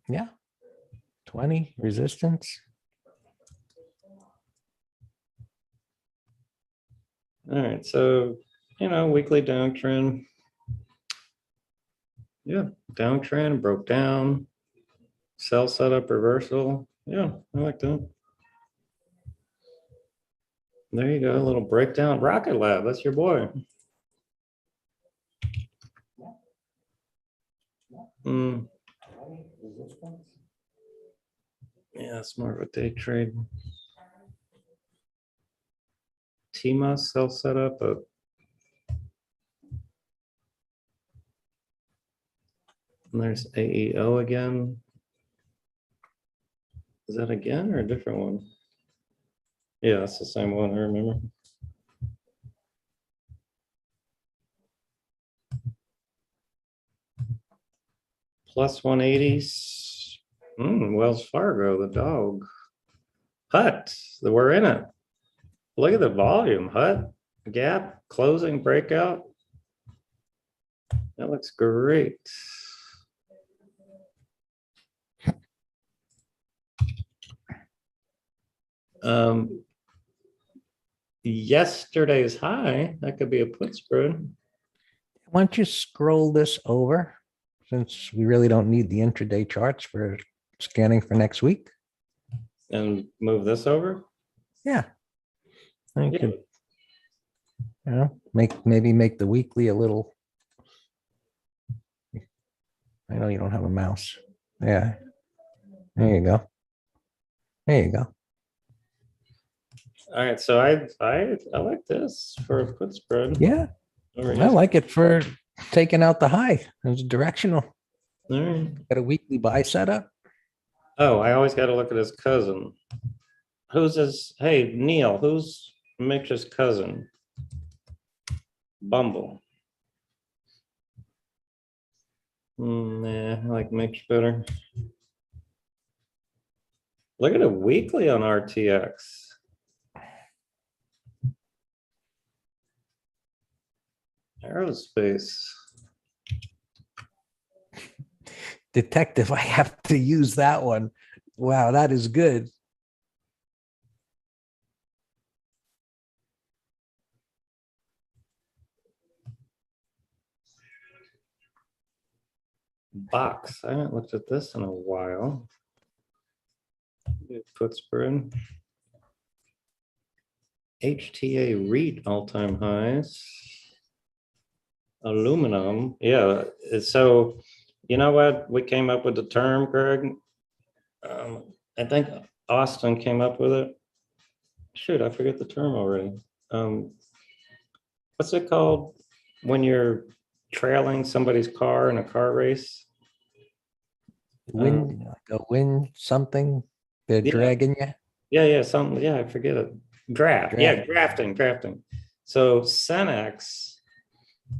Yeah. 20 resistance. All right, so, weekly downtrend. Yeah, downtrend broke down. Sell setup reversal. Yeah, I like that. There you go, a little breakdown. Rocket Lab, that's your boy. Yeah, it's more of a day trade. TMA sell setup, but and there's AEO again. Is that again or a different one? Yeah, it's the same one, I remember. Plus 180s. Wells Fargo, the dog. Hut, we're in it. Look at the volume, Hut, gap, closing, breakout. That looks great. Yesterday's high, that could be a put spread. Why don't you scroll this over, since we really don't need the intraday charts for scanning for next week? And move this over. Yeah. I Yeah. could, maybe make the weekly a little. I know you don't have a mouse. Yeah. There you go. There you go. All right, so I like this for a put spread. Yeah. Over I like it for taking out the high. It's directional. All right. Got a weekly buy setup. Oh, I always got to look at his cousin. Who's his? Hey, Neil, who's Mitch's cousin? Bumble. Nah, I like Mitch better. Look at a weekly on RTX. Aerospace. Detective, I have to use that one. Wow, that is good. Box. I haven't looked at this in a while. Put spread. HTA REIT all-time highs. Aluminum. Yeah. So, you know what? We came up with the term, Greg. I think Austin came up with it. Shoot, I forget the term already. What's it called when you're trailing somebody's car in a car race? Win, like a win something. They're Yeah. dragging you. Yeah, something. Yeah, I forget it. Draft. Yeah, Drafting. drafting. So Cenex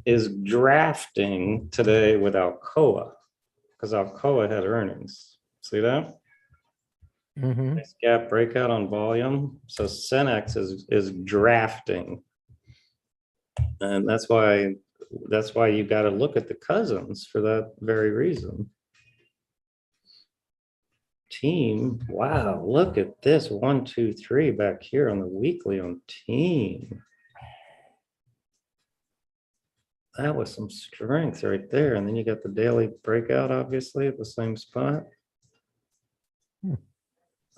is drafting today with Alcoa because Alcoa had earnings. See that? Mhm. Nice gap breakout on volume. So Cenex is drafting, and that's why you got to look at the cousins for that very reason. Team, wow, look at this 1, 2, 3 back here on the weekly on team. That was some strength right there. And then you got the daily breakout, obviously, at the same spot.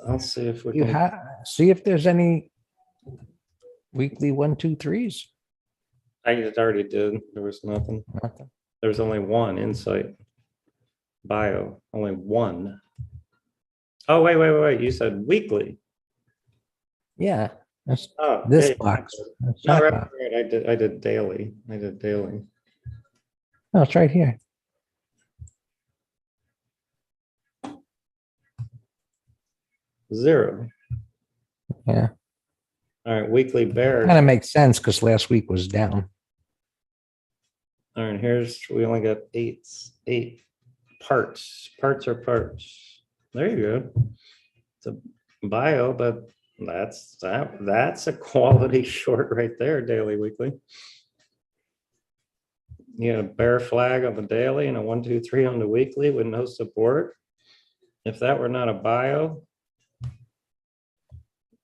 I'll see if we You can. see if there's any weekly 1, 2, 3s. I just already did. There was nothing. Okay. There's only one Insight Bio, only one. Oh, wait. You said weekly. Yeah, that's Oh, this yeah, box. That's No, that right. box. I did daily. No, it's right here. Zero. Yeah, All right, weekly bear. kind of makes sense because last week was down. All right, we only got eight parts. Parts are parts. There you go. It's a bio, but that's a quality short right there, daily, weekly. You got a bear flag on the daily and a 1, 2, 3 on the weekly with no support. If that were not a bio,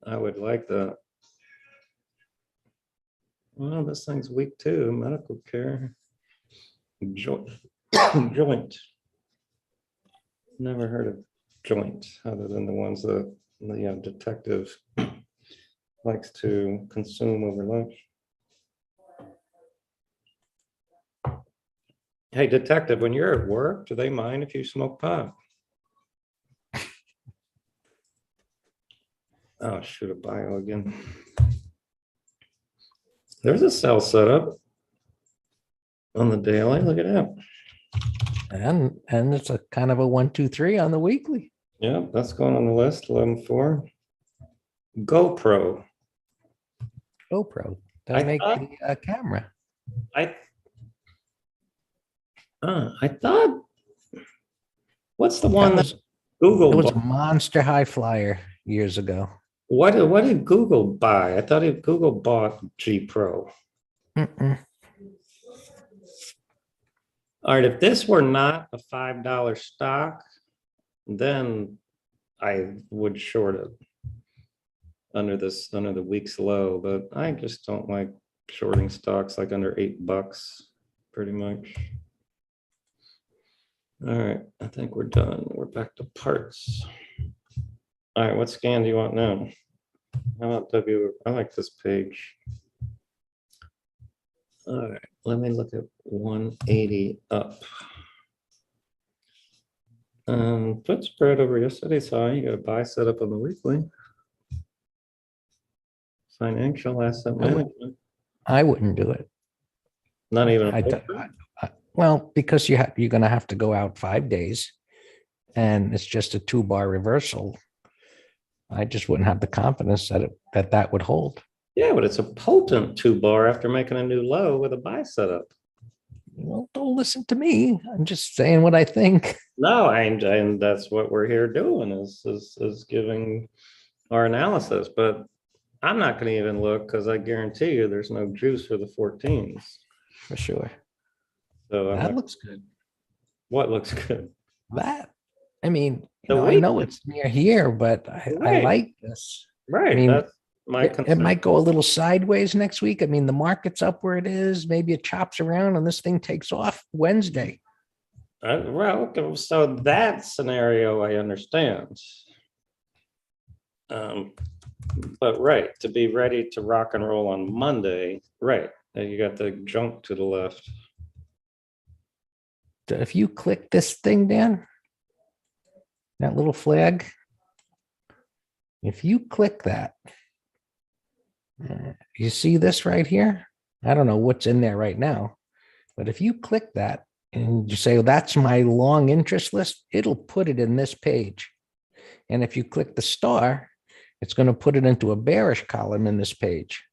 I would like that. Well, this thing's weak too, medical care. Joint. Joint. Never heard of joint, other than the ones that the detective likes to consume over lunch. Hey, detective, when you're at work, do they mind if you smoke pot? Oh, shoot, a bio again. There's a cell setup on the daily. Look at that. And it's a kind of a 1, 2, 3 on the weekly. Yeah, that's going on the list. 11.4. GoPro. GoPro. I They make thought- the camera. I thought. What's the one that It Google was a bought? monster high flyer years ago. What did Google buy? I thought Google bought G Pro. Mm-mm. All right, if this were not a $5 stock, then I would short it under the week's low, but I just don't like shorting stocks like under $8, pretty much. All right, I think we're done. We're back to parts. All right, what scan do you want now? How about W? I like this page. All right, let me look at 180 up. Put spread over yesterday's high. You got a buy set up on the weekly. Financial asset management. I wouldn't do it. Not even. I d- Well, because you're going to have to go out 5 days and it's just a 2-bar reversal. I just wouldn't have the confidence that would hold. Yeah, but it's a potent 2-bar after making a new low with a buy setup. Well, don't listen to me. I'm just saying what I think. No, and that's what we're here doing is giving our analysis. But I'm not going to even look because I guarantee you there's no juice for the 14s. For sure. So That looks good. What looks good? That, I mean, The I know it's near here, but I Right. like this. Right. I mean, that's my It concern. might go a little sideways next week. I mean, the market's up where it is. Maybe it chops around and this thing takes off Wednesday. Well, okay, so that scenario I understand. But right, to be ready to rock and roll on Monday, right? You got the junk to the left. If you click this thing, Dan, that little flag, if you click that, you see this right here? I don't know what's in there right now, but if you click that and you say, well, that's my long interest list, it'll put it in this page. And if you click the star, it's going to put it into a bearish column in this page.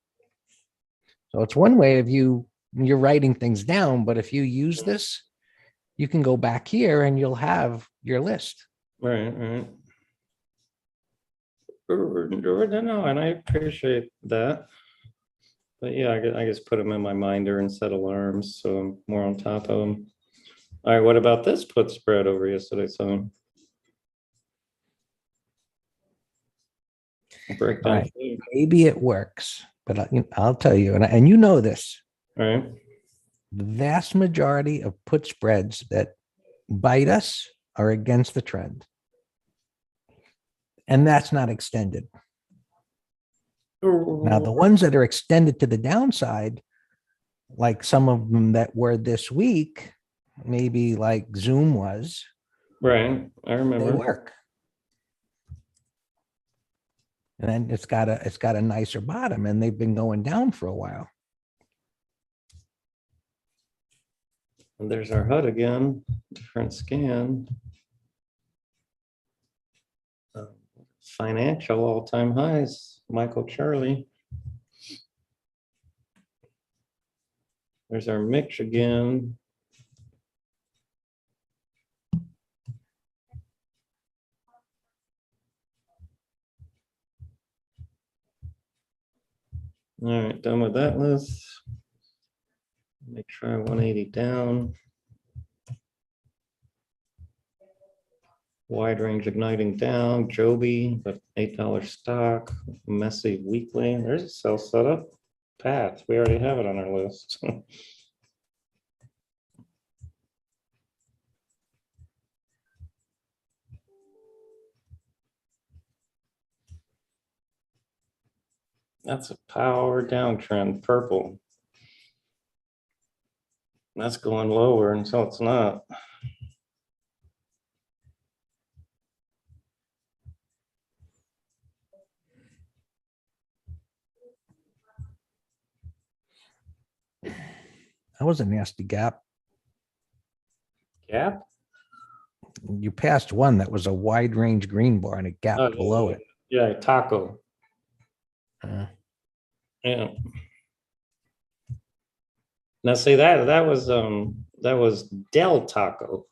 So it's one way of you're writing things down, but if you use this, you can go back here and you'll have your list. Right. No, and I appreciate that. But yeah, I guess put them in my minder and set alarms so I'm more on top of them. All right, what about this put spread over yesterday? So breakdown. Right. Maybe it works, but I'll tell you, and you know this, All right. the vast majority of put spreads that bite us are against the trend. And that's not extended. Now, the ones that are extended to the downside, like some of them that were this week, maybe like Zoom was, Right, I they remember. work. And then it's got a nicer bottom, and they've been going down for a while. And there's our HUD again, different scan. Financial all-time highs, Michael Charlie. There's our mix again. All right, done with that list. Let me try 180 down. Wide range igniting down, Joby, but $8 stock, messy weekly. There's a sell setup. Path, we already have it on our list. That's a power downtrend, purple. That's going lower until it's not. That was a nasty gap. Gap? You passed one that was a wide range green bar and a gap Oh, below it. Yeah, taco. Uh, Yeah. Now see that was Del Taco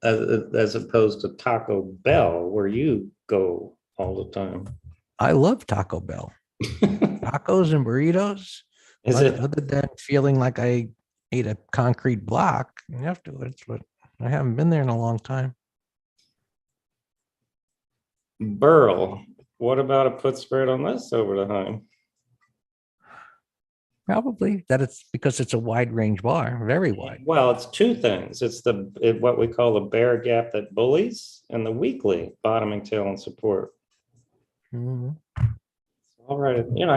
as opposed to Taco Bell where you go all the time. I love Taco Bell. Tacos and burritos. Is it? Other than feeling like I ate a concrete block afterwards, but I haven't been there in a long time. Burl, what about a put spread on this over the high? Probably that it's because it's a wide range bar, very wide. Well, it's two things. It's what we call the bear gap that bullies and the weekly bottoming tail and support. Mhm. All right, you know,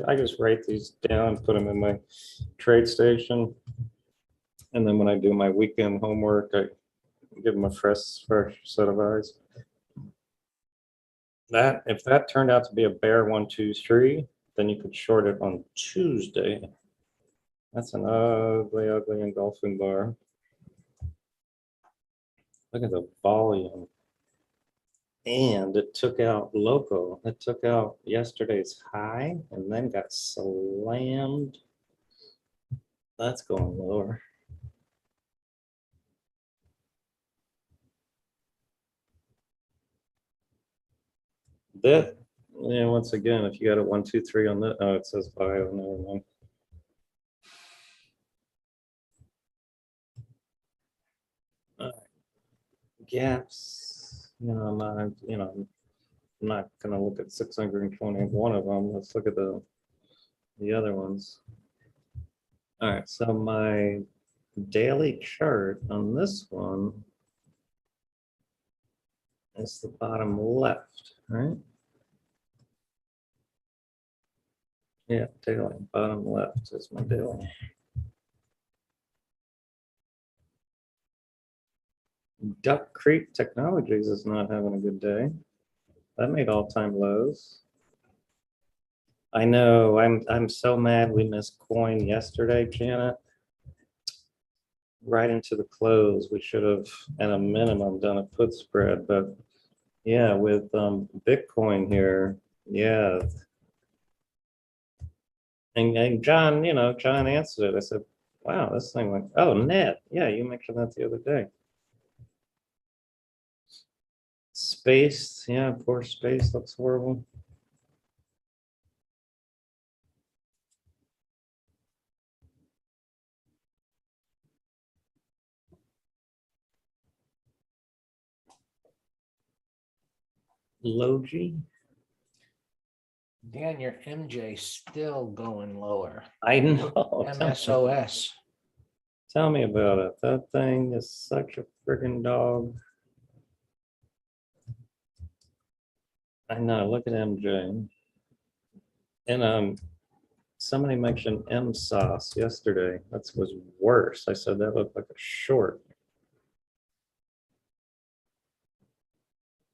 I just write these down and put them in my trade station. And then when I do my weekend homework, I give them a fresh set of eyes. That if that turned out to be a bear 1, 2, 3, then you could short it on Tuesday. That's an ugly, ugly engulfing bar. Look at the volume. And it took out local. It took out yesterday's high and then got slammed. That's going lower. That, yeah, once again, if you got a 1, 2, 3 on that, oh, it says bio, never mind. Gaps, I'm not gonna look at 621 of them. Let's look at the other ones. All right, so my daily chart on this one is the bottom left, right? Yeah, daily, bottom left is my daily. Duck Creek Technologies is not having a good day. That made all-time lows. I know, I'm so mad we missed coin yesterday, Janet. Right into the close, we should have, at a minimum, done a put spread, but yeah, with Bitcoin here, yeah. And John, John answered it. I said, wow, this thing went, oh, net. Yeah, you mentioned that the other day. Space, yeah, poor space looks horrible. Logi. Dan, your MJ still going lower. I know. MSOS. Tell me about it. That thing is such a friggin' dog. I know. Look at MJ. And somebody mentioned MSauce yesterday. That was worse. I said that looked like a short.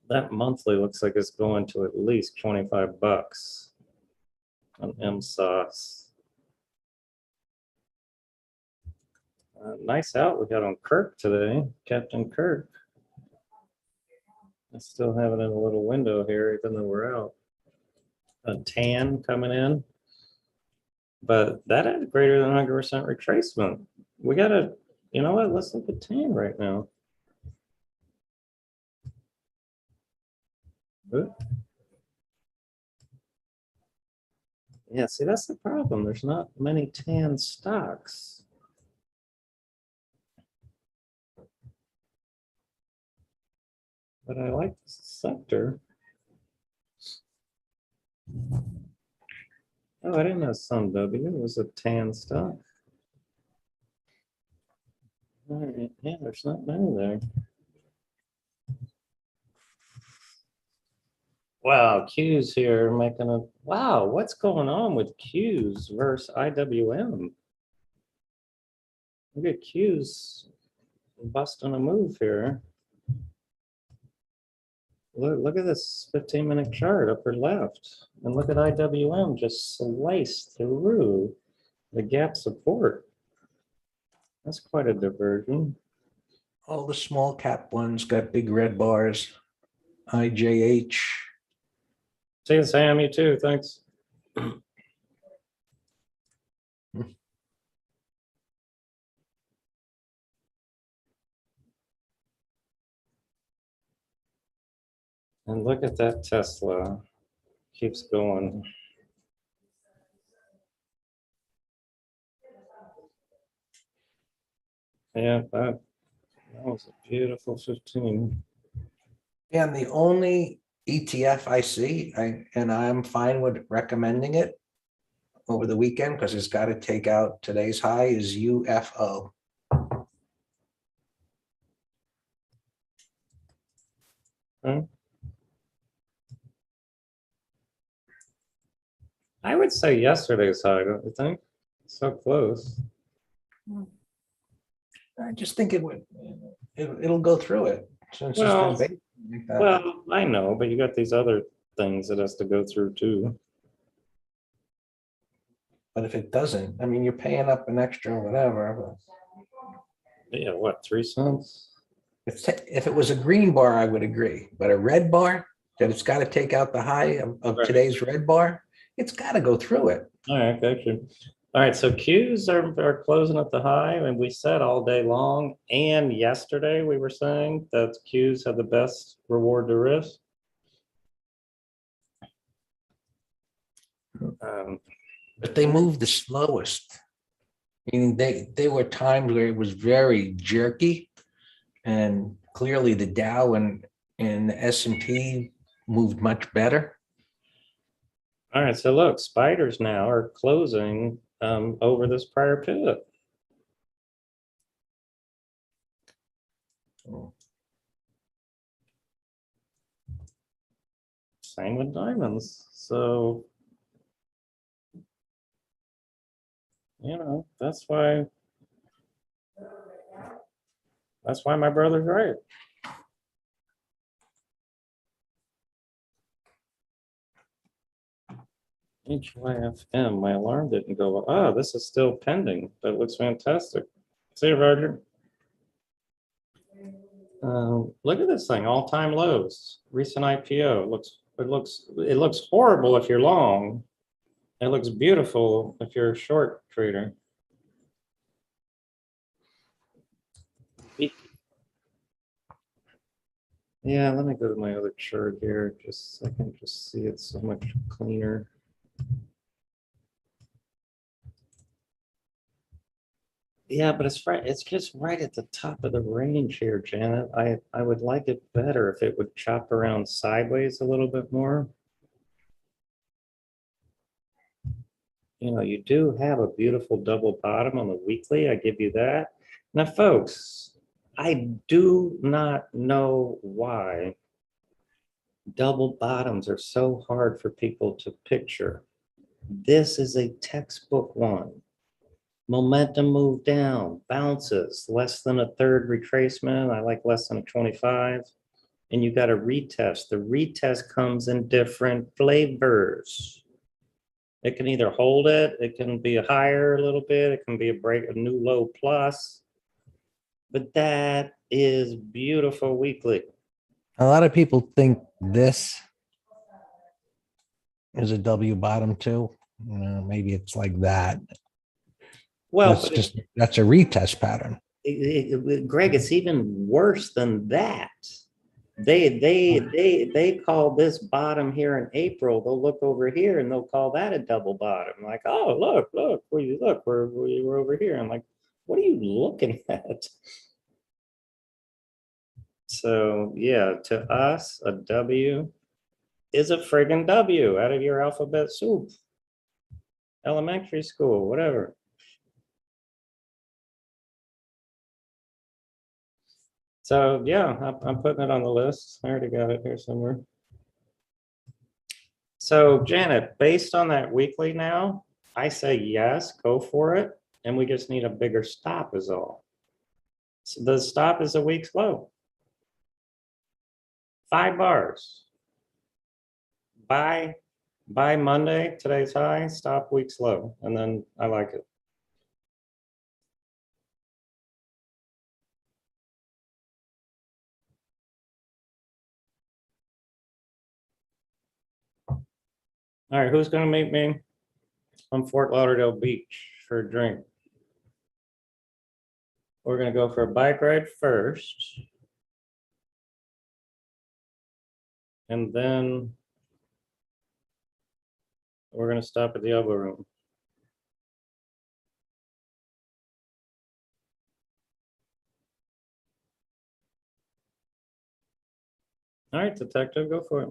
That monthly looks like it's going to at least 25 bucks on MSauce. Nice out we got on Kirk today, Captain Kirk. I still have it in a little window here, even though we're out. A tan coming in, but that had greater than 100% retracement. We gotta, you know what? Let's look at tan right now. Ooh. Yeah, see, that's the problem. There's not many tan stocks. but I like the sector. Oh, I didn't know some W was a tan stock. All right, yeah, there's not many there. Wow, Q's here making a, wow, what's going on with Q's versus IWM? Look at Q's busting a move here. Look at this 15-minute chart upper left. And look at IWM just sliced through the gap support. That's quite a diversion. All the small cap ones got big red bars. IJH. See you, Sam, you too, thanks. And look at that Tesla, keeps going. Yeah, that was a beautiful 15. And the only ETF I see, and I'm fine with recommending it over the weekend because it's got to take out today's high, is UFO. Huh? I would say yesterday's high, don't you think? So close. I just think it'll go through it since it's Well, been baked like that. Well, I know, but you got these other things it has to go through too. But if it doesn't, I mean, you're paying up an extra whatever. Yeah, what, 3 cents? If it was a green bar, I would agree, but a red bar, that it's got to take out the high of Right. today's red bar, it's got to go through it. All right, gotcha. All right, so Qs are closing at the high, and we said all day long, and yesterday we were saying that Qs have the best reward to risk. But they moved the slowest. Meaning they were times where it was very jerky, and clearly the Dow and the S&P moved much better. All right, so look, spiders now are closing over this prior pivot. Same with diamonds. So, you know, that's why my brother's right. HYFM, my alarm didn't go. Ah, this is still pending. That looks fantastic. See you, Roger. Look at this thing, all-time lows, recent IPO. It looks horrible if you're long. It looks beautiful if you're a short trader. Yeah, let me go to my other chart here, just so I can just see it so much cleaner. Yeah, but it's right. It's just right at the top of the range here, Janet. I would like it better if it would chop around sideways a little bit more. You know, you do have a beautiful double bottom on the weekly. I give you that. Now, folks, I do not know why double bottoms are so hard for people to picture. This is a textbook one. Momentum move down, bounces, less than a third retracement. I like less than a 25. And you got a retest. The retest comes in different flavors. It can either hold it, it can be higher a little bit, it can be a new low plus. But that is beautiful weekly. A lot of people think this is a W bottom too. You know, maybe it's like that. Well, that's a retest pattern. Greg, it's even worse than that. They call this bottom here in April. They'll look over here and they'll call that a double bottom. Like, oh, look, we're over here. I'm like, what are you looking at? So yeah, to us, a W is a friggin' W out of your alphabet soup. Elementary school, whatever. So yeah, I'm putting it on the list. I already got it here somewhere. So Janet, based on that weekly now, I say yes, go for it. And we just need a bigger stop is all. So the stop is a week's low. 5 bars. By Monday, today's high, stop week's low, and then I like it. All right, who's gonna meet me on Fort Lauderdale Beach for a drink? We're gonna go for a bike ride first. And then we're gonna stop at the Elbow Room. All right, detective, go for it.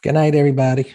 Good night, everybody.